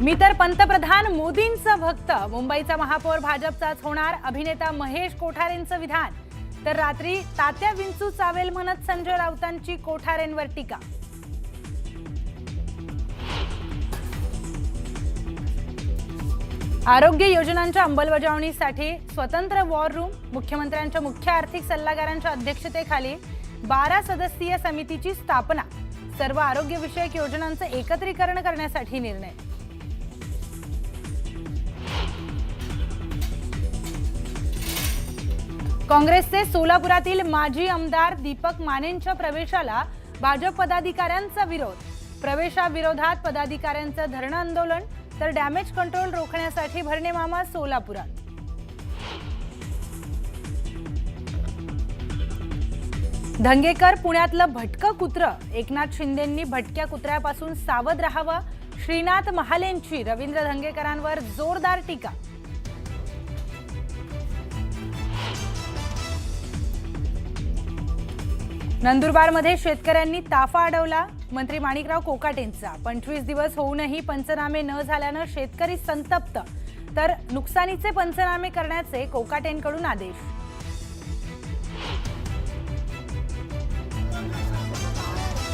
मी तर पंतप्रधान मोदींचा भक्त। मुंबईचा महापौर भाजपचाच होणार, अभिनेता महेश कोठारेंचं विधान। तर रात्री तात्या विंचू चावेल म्हणत संजय राऊतांची कोठारेंवर टीका। आरोग्य योजनांच्या अंमलबजावणीसाठी स्वतंत्र वॉर रूम। मुख्यमंत्र्यांच्या मुख्य आर्थिक सल्लागारांच्या अध्यक्षतेखाली 12 सदस्यीय समितीची स्थापना। सर्व आरोग्य विषयक योजनांचे एकत्रीकरण करण्यासाठी निर्णय। काँग्रेसचे सोलापुरातील माजी आमदार दीपक मानेंच्या प्रवेशाला भाजप पदाधिकाऱ्यांचा विरोध। प्रवेशाविरोधात पदाधिकाऱ्यांचं धरणं आंदोलन। तर डॅमेज कंट्रोल रोखण्यासाठी भरणे मामा सोलापुरात। धंगेकर पुण्यातलं भटकं कुत्रं। एकनाथ शिंदेंनी भटक्या कुत्र्यापासून सावध राहावं। श्रीनाथ महालेंची रवींद्र धंगेकरांवर जोरदार टीका। नंदुरबारमध्ये शेतकऱ्यांनी ताफा अडवला। मंत्री माणिकराव कोकाटेंचा 25 दिवस होऊनही पंचनामे न झाल्यानं शेतकरी संतप्त। तर नुकसानीचे पंचनामे करण्याचे कोकाटेंकडून आदेश।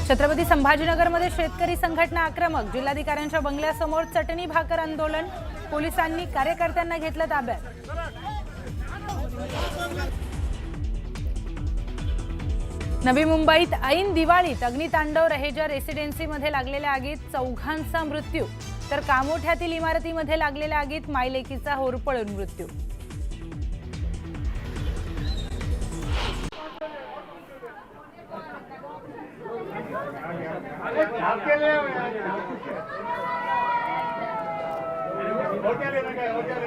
छत्रपती संभाजीनगरमध्ये शेतकरी संघटना आक्रमक। जिल्हाधिकाऱ्यांच्या बंगल्यासमोर चटणी भाकर आंदोलन। पोलिसांनी कार्यकर्त्यांना घेतलं ताब्यात। नवी मुंबईत ऐन दिवाळीत अग्नितांडव। रहेजा रेसिडेन्सीमध्ये लागलेल्या आगीत 4घांचा मृत्यू। तर कामोठ्यातील इमारतीमध्ये लागलेल्या आगीत मायलेकीचा होरपळून मृत्यू।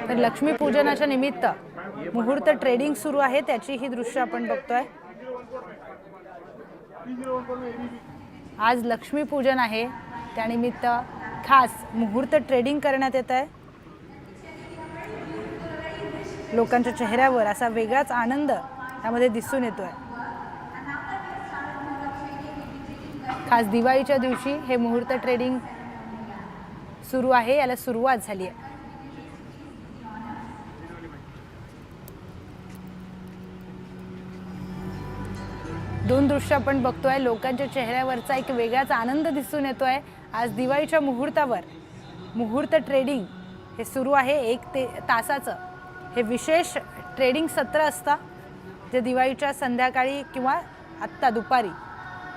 तर लक्ष्मीपूजनाच्या निमित्त मुहूर्त ट्रेडिंग सुरू आहे, त्याची ही दृश्य आपण बघतोय। आज लक्ष्मीपूजन आहे, त्यानिमित्त खास मुहूर्त ट्रेडिंग करण्यात येत आहे। लोकांच्या चेहऱ्यावर असा वेगळाच आनंद त्यामध्ये दिसून येतोय। खास दिवाळीच्या दिवशी हे मुहूर्त ट्रेडिंग सुरू आहे, याला सुरुवात झाली आहे। दोन दृश्य आपण बघतोय। लोकांच्या चेहऱ्यावरचा एक वेगळाच आनंद दिसून येतोय। आज दिवाळीच्या मुहूर्तावर मुहूर्त ट्रेडिंग हे सुरू आहे। 1 तासाचं हे विशेष ट्रेडिंग सत्र असतं, जे दिवाळीच्या संध्याकाळी किंवा आत्ता दुपारी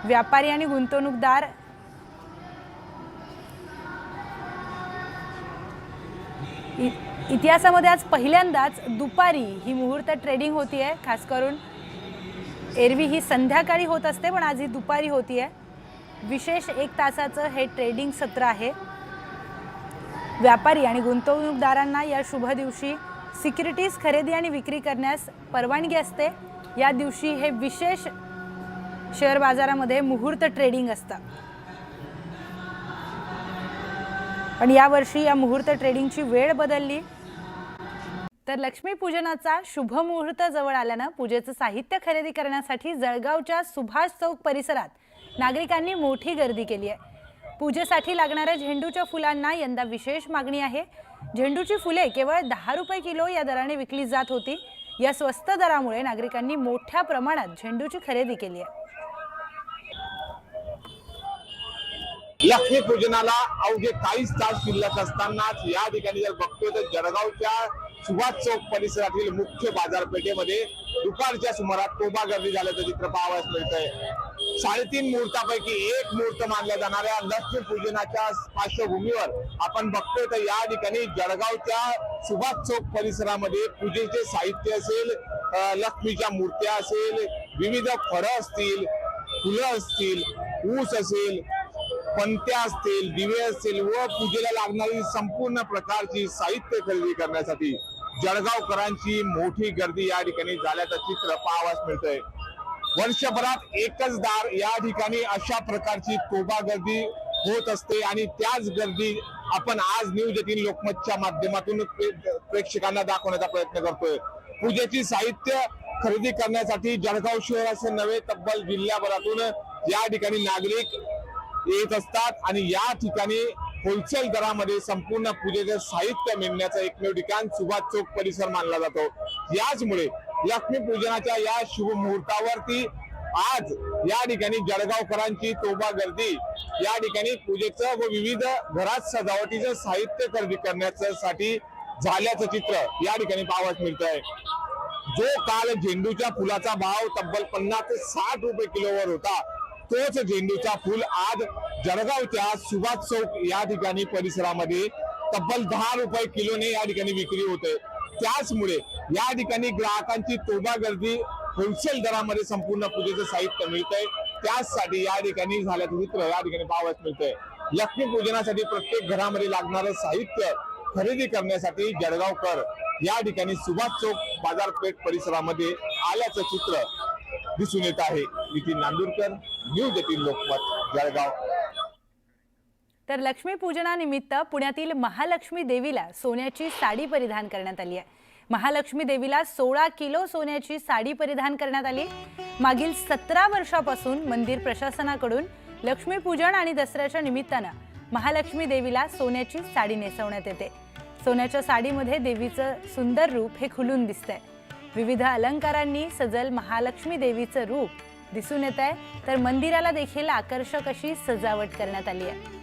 व्यापारी आणि गुंतवणूकदार इतिहासामध्ये आज पहिल्यांदाच दुपारी ही मुहूर्त ट्रेडिंग होतीये। खास करून एरवी ही संध्याकाळी होत असते, पण आज ही दुपारी होतीये। विशेष 1 तासाचं हे ट्रेडिंग सत्र आहे। व्यापारी आणि गुंतवणूकदारांना या शुभ दिवशी सिक्युरिटीज खरेदी आणि विक्री करण्यास परवानगी असते। या दिवशी हे विशेष शेअर बाजारामध्ये मुहूर्त ट्रेडिंग असतं। पण यावर्षी या मुहूर्त ट्रेडिंगची वेळ बदलली। तर लक्ष्मीपूजनाचा शुभ मुहूर्त जवळ आल्यानं पूजेचं साहित्य खरेदी करण्यासाठी जळगावच्या सुभाष चौक परिसरात नागरिकांनी मोठी गर्दी केली आहे। पूजेसाठी लागणाऱ्या झेंडूच्या फुलांना यंदा विशेष मागणी आहे। झेंडूची फुले केवळ 10 रुपये किलो या दराने विकली जात होती। या स्वस्त दरामुळे नागरिकांनी मोठ्या प्रमाणात झेंडूची खरेदी केली आहे। लक्ष्मीपूजनाला अवघे काहीच तास शिल्लक असतानाच या ठिकाणी जर बघतोय तर जळगावच्या सुभाष चौक परिसरातील मुख्य बाजारपेठेमध्ये दुपारच्या सुमारास तोबा गर्दी झाल्याचं चित्र पाहावयास मिळतंय। 3.5 मुहूर्तापैकी एक मुहूर्त मानल्या जाणाऱ्या लक्ष्मीपूजनाच्या पार्श्वभूमीवर आपण बघतोय तर या ठिकाणी जळगावच्या सुभाष चौक परिसरामध्ये पूजेचे साहित्य असेल, लक्ष्मीच्या मूर्त्या असेल, विविध फळं असतील, फुलं असतील, ऊस असेल, पंत्या असतील, दिवे असतील व पूजेला लागणारी संपूर्ण प्रकारची साहित्य खरेदी करण्यासाठी जळगावकरांची मोठी गर्दी या ठिकाणी झाल्याचं चित्र पाहावयास मिळतंय। वर्षभरात एकच दार या ठिकाणी अशा प्रकारची तोबा गर्दी होत असते आणि त्याच गर्दी आपण आज न्यूज 18 लोकमतच्या माध्यमातून प्रेक्षकांना दाखवण्याचा प्रयत्न करतोय। पूजेची साहित्य खरेदी करण्यासाठी जळगाव शहर असे नव्हे तब्बल जिल्ह्याभरातून या ठिकाणी नागरिक येत असतात आणि या ठिकाणी होलसेल दरामध्ये संपूर्ण पूजेचे साहित्य मिळण्याचं एकमेव ठिकाण सुभाष चौक परिसर मानला जातो। याचमुळे लक्ष्मीपूजनाच्या या शुभ मुहूर्तावरती आज या ठिकाणी जळगावकरांची तोबा गर्दी या ठिकाणी पूजेचं व विविध घरात सजावटीचं साहित्य खरेदी करण्यासाठी झाल्याचं चित्र या ठिकाणी पाहावयास मिळतंय। जो काल झेंडूच्या फुलाचा भाव तब्बल 50 ते 60 रुपये किलोवर होता, तोच झेंडूचा फुल आज जळगावच्या सुभाष चौक या ठिकाणी परिसरामध्ये तब्बल 10 रुपये किलोने या ठिकाणी विक्री होते। त्याचमुळे या ठिकाणी ग्राहकांची तोबा गर्दी, होलसेल दरामध्ये संपूर्ण पूजेचं साहित्य मिळतंय, त्यासाठी या ठिकाणी झाल्याचं चित्र या ठिकाणी पाहावयास मिळतंय। लक्ष्मी पूजनासाठी प्रत्येक घरामध्ये लागणारं साहित्य खरेदी करण्यासाठी जळगावकर या ठिकाणी सुभाष चौक बाजारपेठ परिसरामध्ये आल्याचं चित्र दिसून येत आहे। नितीन नांदुरकर, न्यूज 18 लोकमत, जळगाव। तर लक्ष्मी पूजनानिमित्त पुण्यातील महालक्ष्मी देवीला सोन्याची साडी परिधान करण्यात आली आहे। महालक्ष्मी देवीला 16 किलो सोन्याची साडी परिधान करण्यात आली। मागील 17 वर्षापासून मंदिर प्रशासनाकडून लक्ष्मी पूजन आणि दसऱ्याच्या निमित्तानं महालक्ष्मी देवीला सोन्याची साडी नेसवण्यात येते। सोन्याच्या साडीमध्ये देवीचं सुंदर रूप हे खुलून दिसतंय। विविध अलंकारांनी सजल महालक्ष्मी देवीचं रूप दिसून येत आहे, तर मंदिराला देखील आकर्षक अशी सजावट करण्यात आली आहे।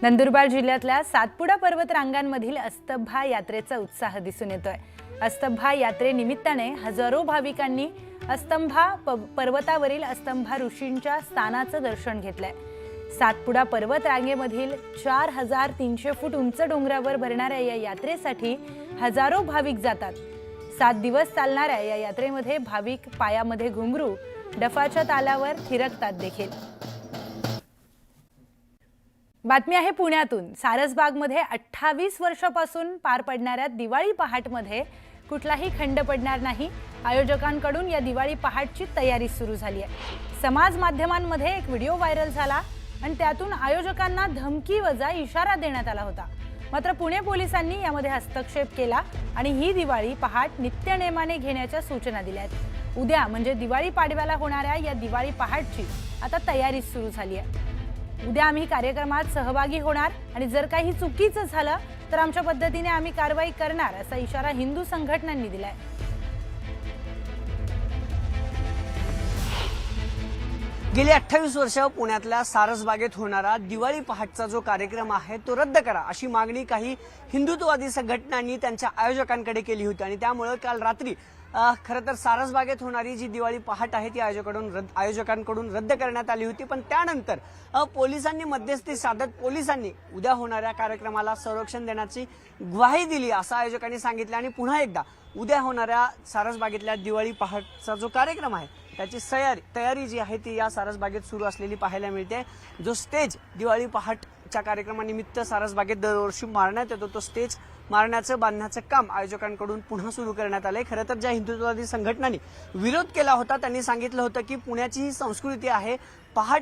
नंदुरबार जिल्ह्यातल्या सातपुडा पर्वत रांगांमधील अस्तंभा यात्रेचा उत्साह दिसून येतोय। अस्तंभा यात्रेनिमित्ताने हजारो भाविकांनी अस्तंभा पर्वतावरील अस्तंभा ऋषींच्या स्थानाचं दर्शन घेतलंय। सातपुडा पर्वत रांगेमधील 4300 फूट उंच डोंगरावर भरणाऱ्या या यात्रेसाठी हजारो भाविक जातात। 7 दिवस चालणाऱ्या या यात्रेमध्ये भाविक पायामध्ये घुंगरू, डफाच्या तालावर थिरकतात देखील। बातमी आहे पुण्यातून। सारसबागमध्ये 28 वर्षापासून पार पडणाऱ्या दिवाळी पहाटमध्ये कुठलाही खंड पडणार नाही। आयोजकांकडून या दिवाळी पहाटची तयारी सुरू झाली आहे। समाज माध्यमांमध्ये एक व्हिडिओ व्हायरल झाला आणि त्यातून आयोजकांना धमकी वजा इशारा देण्यात आला होता। मात्र पुणे पोलिसांनी यामध्ये हस्तक्षेप केला आणि ही दिवाळी पहाट नित्यनेमाने घेण्याच्या सूचना दिल्या आहेत। उद्या म्हणजे दिवाळी पाडव्याला होणाऱ्या या दिवाळी पहाटची आता तयारी सुरू झाली आहे। उद्या आम्ही कार्यक्रमात सहभागी होणार आणि जर काही चुकीचं झालं तर आमच्या पद्धतीने आम्ही कारवाई करणार, असा इशारा हिंदू संघटनांनी दिलाय। गेली 28 वर्ष पुण्यातल्या सारसबागेत होणारा दिवाळी पहाटचा जो कार्यक्रम आहे तो रद्द करा, अशी मागणी काही हिंदुत्ववादी संघटनांनी त्यांच्या आयोजकांकडे केली होती आणि त्यामुळे काल रात्री खरं तर सारसबागेत होणारी जी दिवाळी पहाट आहे ती आयोजकांकडून रद्द करण्यात आली होती। पण त्यानंतर पोलिसांनी मध्यस्थी साधत पोलिसांनी उद्या होणाऱ्या कार्यक्रमाला संरक्षण देण्याची ग्वाही दिली, असं आयोजकांनी सांगितलं। आणि पुन्हा एकदा उद्या होणाऱ्या सारसबागेतल्या दिवाळी पहाटचा जो कार्यक्रम आहे त्याची तयारी जी आहे ती या सारसबागेत सुरू असलेली पाहायला मिळते। जो स्टेज दिवाळी पहाटच्या कार्यक्रमानिमित्त सारसबागेत दरवर्षी मारण्यात येतो, तो स्टेज बांधण्याचं काम आयोजकांकडून पुन्हा सुरू करण्यात आलंय। खरं तर ज्या हिंदुत्ववादी संघटनांनी विरोध केला होता त्यांनी सांगितलं होतं की पुण्याची ही संस्कृती आहे,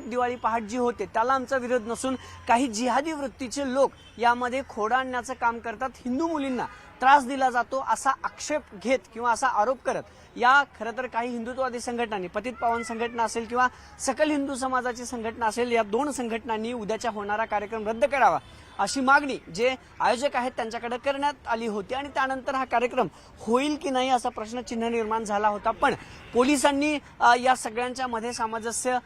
दिवाळी पहाट जी होते त्याला आमचा विरोध नसून काही जिहादी वृत्तीचे लोक यामध्ये खोडा आणण्याचं काम करतात, हिंदू मुलींना त्रास दिला जातो असा आक्षेप घेत किंवा असा आरोप करत या खरं तर काही हिंदुत्ववादी संघटनांनी, पतित पावन संघटना असेल किंवा सकल हिंदू समाजाची संघटना असेल, या 2 संघटनांनी उद्याचा होणारा कार्यक्रम रद्द करावा अशी मागणी जे आयोजक आहेत त्यांच्याकडे करण्यात आली होती। आणि त्यानंतर हा कार्यक्रम होईल की नाही असा प्रश्नचिन्ह निर्माण झाला होता। पण पोलिसांनी या सगळ्यांच्या मध्ये सामंजस्य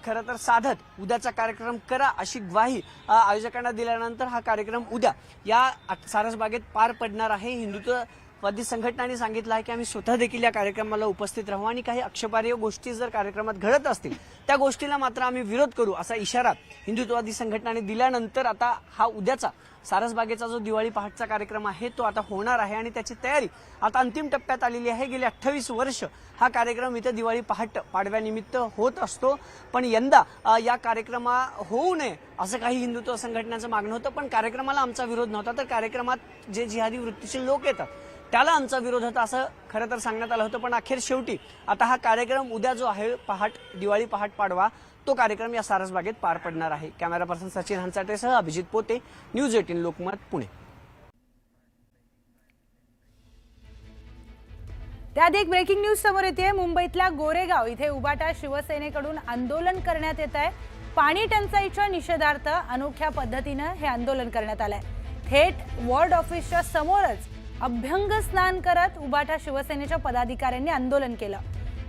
खरं तर साधत उद्याचा कार्यक्रम करा अशी ग्वाही आयोजकांना दिल्यानंतर हा कार्यक्रम उद्या या सारसबागेत पार पडणार आहे। हिंदुत्ववादी संघटनांनी सांगितलं आहे की आम्ही स्वतः देखील या कार्यक्रमाला उपस्थित राहू आणि काही आक्षेपार्ह गोष्टी जर कार्यक्रमात घडत असतील त्या गोष्टीला मात्र आम्ही विरोध करू असा इशारा हिंदुत्ववादी संघटनांनी दिल्यानंतर आता हा उद्याचा सारसबागेचा जो दिवाळी पहाटचा कार्यक्रम आहे तो आता होणार आहे आणि त्याची तयारी आता अंतिम टप्प्यात आलेली आहे। गेली 28 वर्ष हा कार्यक्रम इथे दिवाळी पहाट पाडव्यानिमित्त होत असतो, पण यंदा या कार्यक्रमा होऊ नये असं काही हिंदुत्व संघटनांचं मागणं होतं। पण कार्यक्रमाला आमचा विरोध नव्हता, तर कार्यक्रमात जे जिहादी वृत्तीचे लोक येतात त्याला आमचा विरोध होता असं खरं तर सांगण्यात आलं होतं। पण अखेर शेवटी आता हा कार्यक्रम उद्या जो आहे दिवाळी पहाट पाडवा तो कार्यक्रम या सारसबागेत पार पडणार आहे। कॅमेरा पर्सन सचिन हंचाटेसह अभिजित पोते, न्यूज 18 लोकमत, पुणे। त्याआधी एक ब्रेकिंग न्यूज समोर येते। मुंबईतल्या गोरेगाव इथे उबाटा शिवसेनेकडून आंदोलन करण्यात येत आहे। पाणी टंचाईच्या निषेधार्थ अनोख्या पद्धतीनं हे आंदोलन करण्यात आलंय। थेट वॉर्ड ऑफिसच्या समोरच अभ्यंग स्नान करत उबाटा शिवसेनेच्या पदाधिकाऱ्यांनी आंदोलन केलं।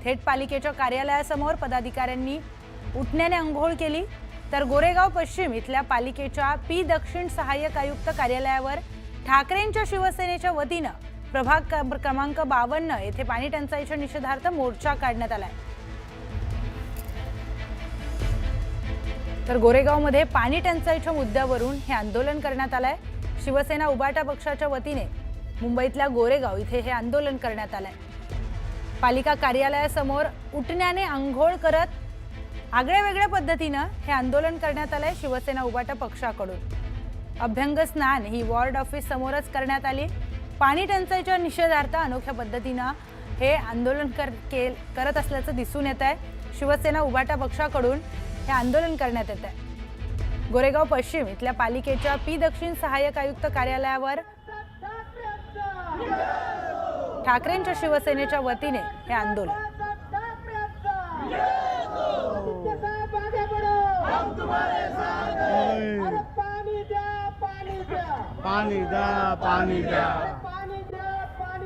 थेट पालिकेच्या कार्यालयासमोर पदाधिकाऱ्यांनी उठण्याने अंघोळ केली, तर गोरेगाव पश्चिम इथल्या पालिकेच्या पी दक्षिण सहाय्यक आयुक्त कार्यालयावर ठाकरेंच्या शिवसेनेच्या वतीनं प्रभाग क्रमांक 52 येथे पाणी टंचाईच्या निषेधार्थ मोर्चा काढण्यात आलाय। तर गोरेगावमध्ये पाणी टंचाईच्या मुद्द्यावरून हे आंदोलन करण्यात आलंय। शिवसेना उबाटा पक्षाच्या वतीने मुंबईतल्या गोरेगाव इथे हे आंदोलन करण्यात आलंय। पालिका कार्यालयासमोर उठण्याने अंघोळ करत आगळ्या वेगळ्या पद्धतीनं हे आंदोलन करण्यात आलंय शिवसेना उबाटा पक्षाकडून। अभ्यंग स्नान ही वॉर्ड ऑफिस समोरच करण्यात आली। पाणी टंचाईच्या निषेधार्थ अनोख्या पद्धतीनं हे आंदोलन करत असल्याचं दिसून येत आहे। शिवसेना उबाटा पक्षाकडून हे आंदोलन करण्यात येत आहे। गोरेगाव पश्चिम इथल्या पालिकेच्या पी दक्षिण सहाय्यक आयुक्त कार्यालयावर ठाकरेंच्या शिवसेनेच्या वतीने हे आंदोलन। पानी द्या, पानी द्या।